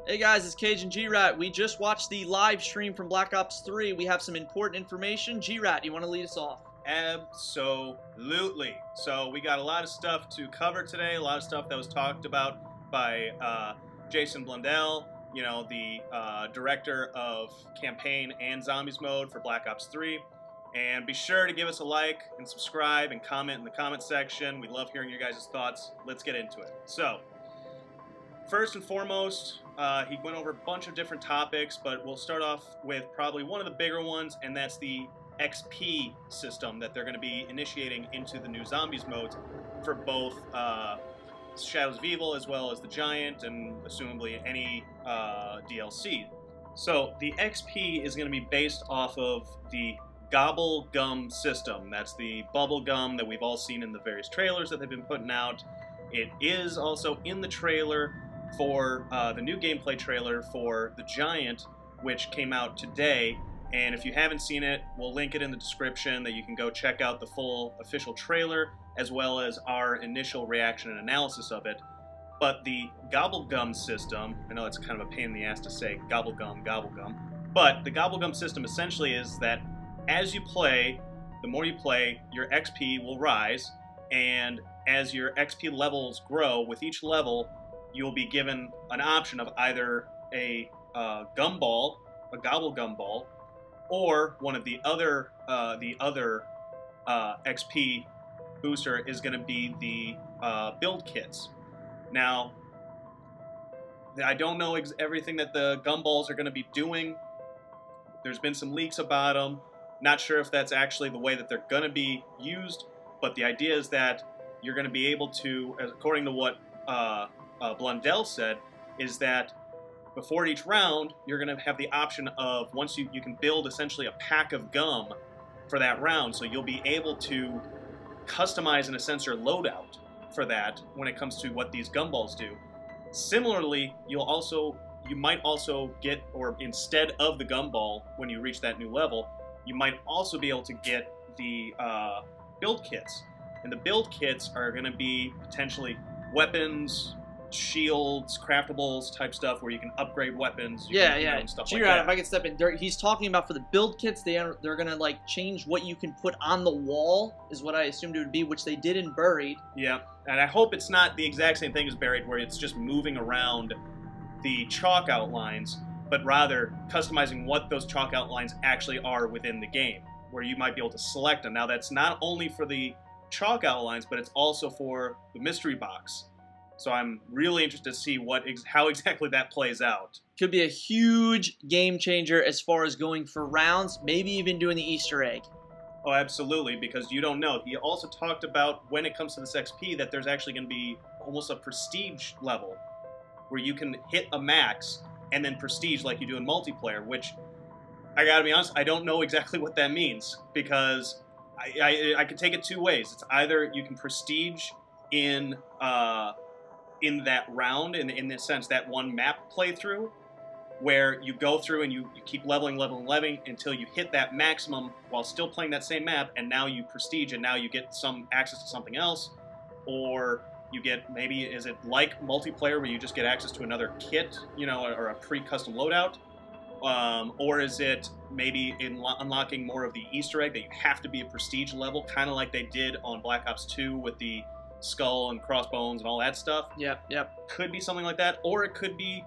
Hey guys, it's Kage and G-Rat. We just watched the live stream from Black Ops 3. We have some important information. G-Rat, you want to lead us off? Absolutely. So we got a lot of stuff to cover today, a lot of stuff that was talked about by Jason Blundell, the director of campaign and zombies mode for Black Ops 3. And be sure to give us a like and subscribe and comment in the comment section. We love hearing your guys' thoughts. Let's get into it. So, first and foremost, he went over a bunch of different topics, but we'll start off with probably one of the bigger ones, and that's the XP system that they're going to be initiating into the new zombies modes for both Shadows of Evil as well as the Giant and assumably any DLC. So the XP is going to be based off of the Gobble Gum system. That's the bubble gum that we've all seen in the various trailers that they've been putting out. It is also in the trailer for the new gameplay trailer for the Giant, which came out today. And if you haven't seen it, we'll link it in the description that you can go check out the full official trailer as well as our initial reaction and analysis of it. But the Gobble Gum system, I know it's kind of a pain in the ass to say gobble gum, but the Gobble Gum system essentially is that as you play, the more you play, your XP will rise, and as your XP levels grow, with each level, you'll be given an option of either a gumball, a Gobble Gum ball, or one of the other XP booster is going to be the build kits. Now, I don't know everything that the gumballs are going to be doing. There's been some leaks about them. Not sure if that's actually the way that they're going to be used, but the idea is that you're going to be able to, according to what Blundell said, is that before each round, you're going to have the option of, once you can build essentially a pack of gum for that round, so you'll be able to customize, in a sense, your loadout for that when it comes to what these gumballs do. Similarly, you might also get, or instead of the gumball, when you reach that new level, you might also be able to get the build kits. And the build kits are going to be potentially weapons, shields, craftables type stuff where you can upgrade weapons. And stuff like that. If I can step in, he's talking about for the build kits, they're going to like change what you can put on the wall, is what I assumed it would be, which they did in Buried. Yeah, and I hope it's not the exact same thing as Buried, where it's just moving around the chalk outlines, but rather customizing what those chalk outlines actually are within the game, where you might be able to select them. Now, that's not only for the chalk outlines, but it's also for the mystery box. So I'm really interested to see how exactly that plays out. Could be a huge game changer as far as going for rounds, maybe even doing the Easter egg. Oh, absolutely, because you don't know. He also talked about, when it comes to this XP, that there's actually going to be almost a prestige level where you can hit a max and then prestige like you do in multiplayer, which, I gotta be honest, I don't know exactly what that means, because I could take it two ways. It's either you can prestige in that round, in the sense, that one map playthrough, where you go through and you keep leveling until you hit that maximum while still playing that same map, and now you prestige and now you get some access to something else, or you get, maybe, is it like multiplayer where you just get access to another kit, or a pre-custom loadout? Or is it maybe unlocking more of the Easter egg that you have to be a prestige level, kind of like they did on Black Ops 2 with the skull and crossbones and all that stuff? Yep. Could be something like that, or it could be,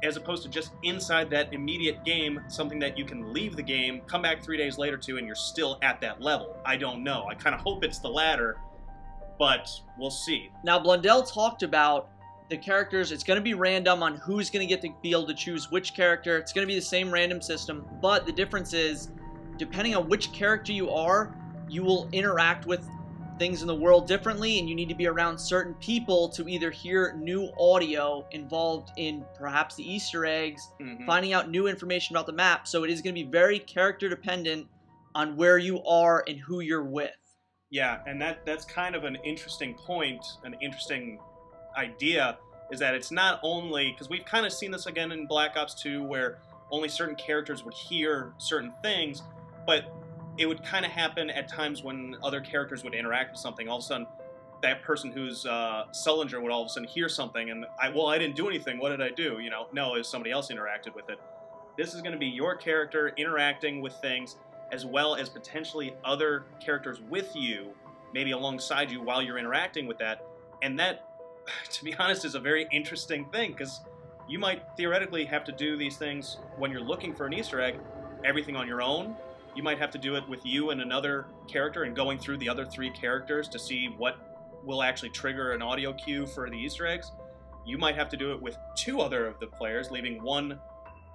as opposed to just inside that immediate game, something that you can leave the game, come back 3 days later to, and you're still at that level. I don't know. I kind of hope it's the latter, but we'll see. Now, Blundell talked about the characters. It's going to be random on who's going to get to be able to choose which character. It's going to be the same random system, but the difference is, depending on which character you are, you will interact with things in the world differently, and you need to be around certain people to either hear new audio involved in perhaps the Easter eggs, finding out new information about the map. So it is going to be very character dependent on where you are and who you're with. Yeah, and that's kind of an interesting point, an interesting idea, is that it's not only, because we've kind of seen this again in Black Ops 2, where only certain characters would hear certain things, but it would kind of happen at times when other characters would interact with something. All of a sudden, that person who's Sullinger would all of a sudden hear something and I didn't do anything. What did I do? No, if somebody else interacted with it. This is going to be your character interacting with things, as well as potentially other characters with you, maybe alongside you while you're interacting with that. And that, to be honest, is a very interesting thing, because you might theoretically have to do these things when you're looking for an Easter egg, everything on your own. You might have to do it with you and another character and going through the other 3 characters to see what will actually trigger an audio cue for the Easter eggs. You might have to do it with 2 other of the players, leaving one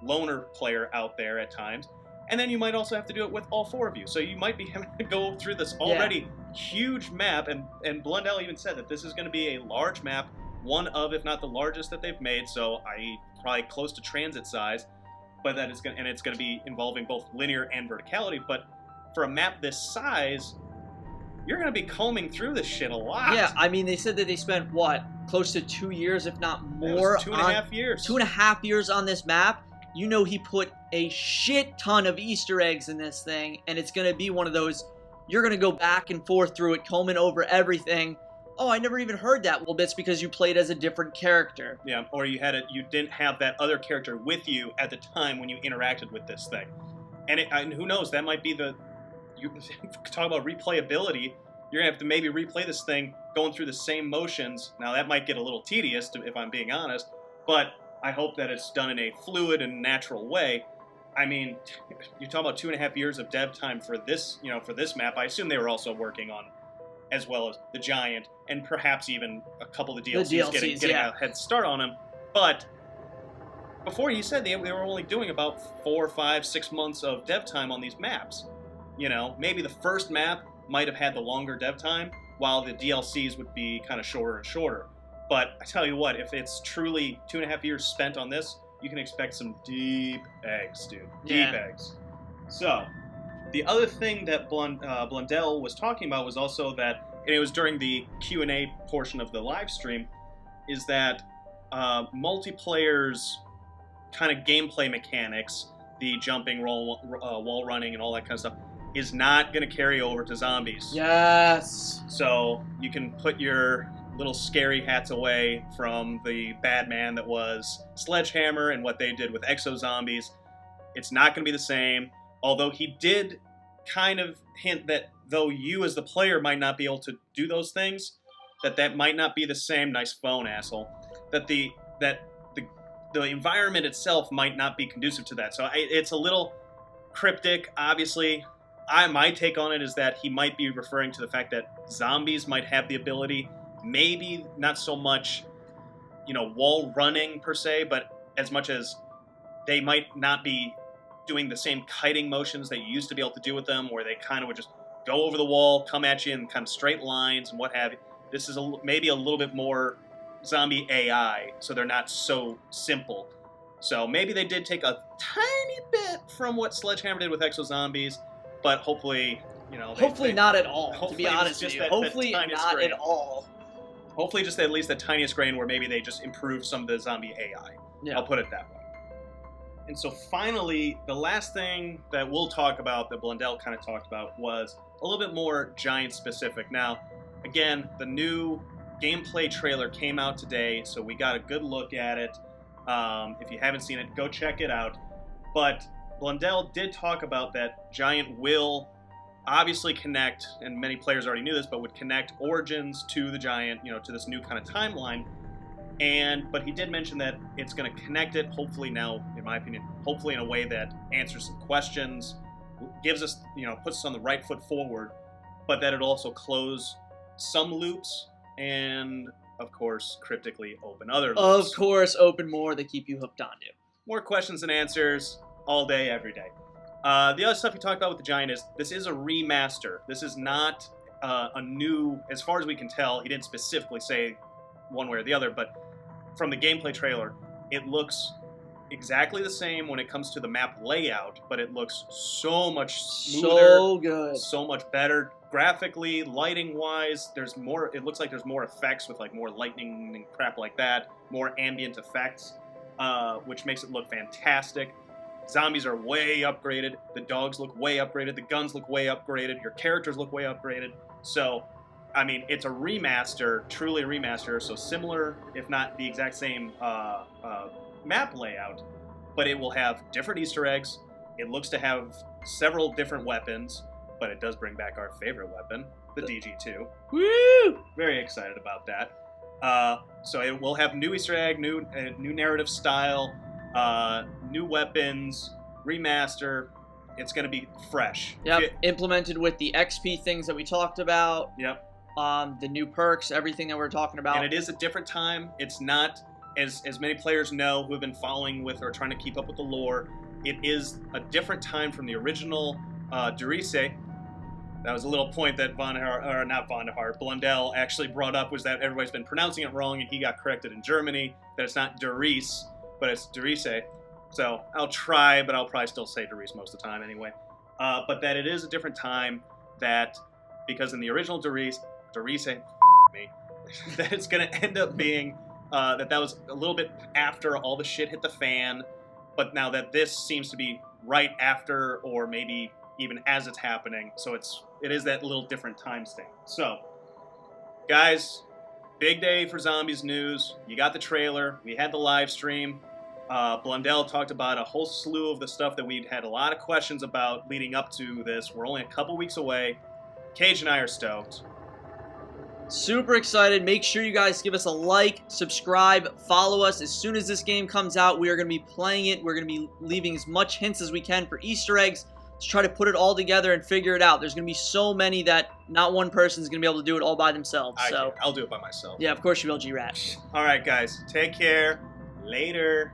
loner player out there at times. And then you might also have to do it with all 4 of you. So you might be having to go through this already huge map. And Blundell even said that this is going to be a large map, one of, if not the largest that they've made. So probably close to transit size. But that is it's going to be involving both linear and verticality. But for a map this size, you're going to be combing through this shit a lot. Yeah, I mean, they said that they spent, close to 2 years, if not more. 2.5 years. 2.5 years on this map. You know he put a shit ton of Easter eggs in this thing, and it's going to be one of those, you're going to go back and forth through it, combing over everything. Oh, I never even heard that. Well, that's because you played as a different character. Yeah, or you didn't have that other character with you at the time when you interacted with this thing. And who knows, that might be you talk about replayability, you're going to have to maybe replay this thing going through the same motions. Now, that might get a little tedious, if I'm being honest, but I hope that it's done in a fluid and natural way. I mean, you talk about 2.5 years of dev time for this, for this map. I assume they were also working on, as well as the Giant, and perhaps even a couple of the DLCs, getting a head start on them. But before, you said they were only doing about 4, 5, 6 months of dev time on these maps. Maybe the first map might have had the longer dev time, while the DLCs would be kind of shorter and shorter. But I tell you what, if it's truly 2.5 years spent on this, you can expect some deep eggs, dude. Deep eggs. So, the other thing that Blundell was talking about was also that, and it was during the Q&A portion of the live stream, is that multiplayer's kind of gameplay mechanics, the jumping, wall running, and all that kind of stuff, is not going to carry over to zombies. Yes! So, you can put your little scary hats away from the bad man that was Sledgehammer and what they did with Exo Zombies. It's not going to be the same, although he did kind of hint that though you as the player might not be able to do those things, that might not be the same. Nice phone, asshole. That the environment itself might not be conducive to that. So it's a little cryptic, obviously. My take on it is that he might be referring to the fact that zombies might have the ability, maybe not so much, wall running per se, but as much as they might not be doing the same kiting motions that you used to be able to do with them, where they kind of would just go over the wall, come at you in kind of straight lines and what have you. This is maybe a little bit more zombie AI, so they're not so simple. So maybe they did take a tiny bit from what Sledgehammer did with Exo Zombies, but hopefully, hopefully not at all, to be honest with you. Hopefully not grain. At all. Hopefully just at least the tiniest grain where maybe they just improved some of the zombie AI. Yeah. I'll put it that way. And so finally, the last thing that we'll talk about, that Blundell kind of talked about, was a little bit more Giant specific. Now, again, the new gameplay trailer came out today, so we got a good look at it. If you haven't seen it, go check it out. But Blundell did talk about that Giant will obviously connect, and many players already knew this, but would connect Origins to the Giant, to this new kind of timeline. But he did mention that it's going to connect it, hopefully now, in my opinion, hopefully in a way that answers some questions, gives us, puts us on the right foot forward, but that it'll also close some loops and, of course, cryptically open other loops. Of course, open more that keep you hooked onto. More questions and answers all day, every day. The other stuff he talked about with the Giant is this is a remaster. This is not a new, as far as we can tell, he didn't specifically say one way or the other, but from the gameplay trailer, it looks exactly the same when it comes to the map layout, but it looks so much smoother, so good, so much better graphically, lighting-wise. There's more. It looks like there's more effects with like more lightning and crap like that, more ambient effects, which makes it look fantastic. Zombies are way upgraded. The dogs look way upgraded. The guns look way upgraded. Your characters look way upgraded. So I mean, it's a remaster, truly a remaster, so similar, if not the exact same map layout, but it will have different Easter eggs. It looks to have several different weapons, but it does bring back our favorite weapon, the DG2. Woo! Very excited about that. So it will have new Easter egg, new narrative style, new weapons, remaster. It's going to be fresh. Yep, implemented with the XP things that we talked about. Yep. The new perks, everything that we're talking about. And it is a different time. It's not, as many players know who have been following with or trying to keep up with the lore, it is a different time from the original Durise. That was a little point that Blundell actually brought up, was that everybody's been pronouncing it wrong, and he got corrected in Germany, that it's not Durise, but it's Durise. So I'll try, but I'll probably still say Durise most of the time anyway. But that it is a different time, that because in the original Durise, that it's going to end up being that was a little bit after all the shit hit the fan, but now that this seems to be right after, or maybe even as it's happening, so it is that little different time stamp. So, guys, big day for Zombies news. You got the trailer. We had the live stream. Blundell talked about a whole slew of the stuff that we'd had a lot of questions about leading up to this. We're only a couple weeks away. Kage and I are stoked. Super excited. Make sure you guys give us a like, subscribe, follow us. As soon as this game comes out, we are going to be playing it. We're going to be leaving as much hints as we can for Easter eggs to try to put it all together and figure it out. There's going to be so many that not one person is going to be able to do it all by themselves. I'll do it by myself. Yeah, of course you will, G-Rat. All right, guys. Take care. Later.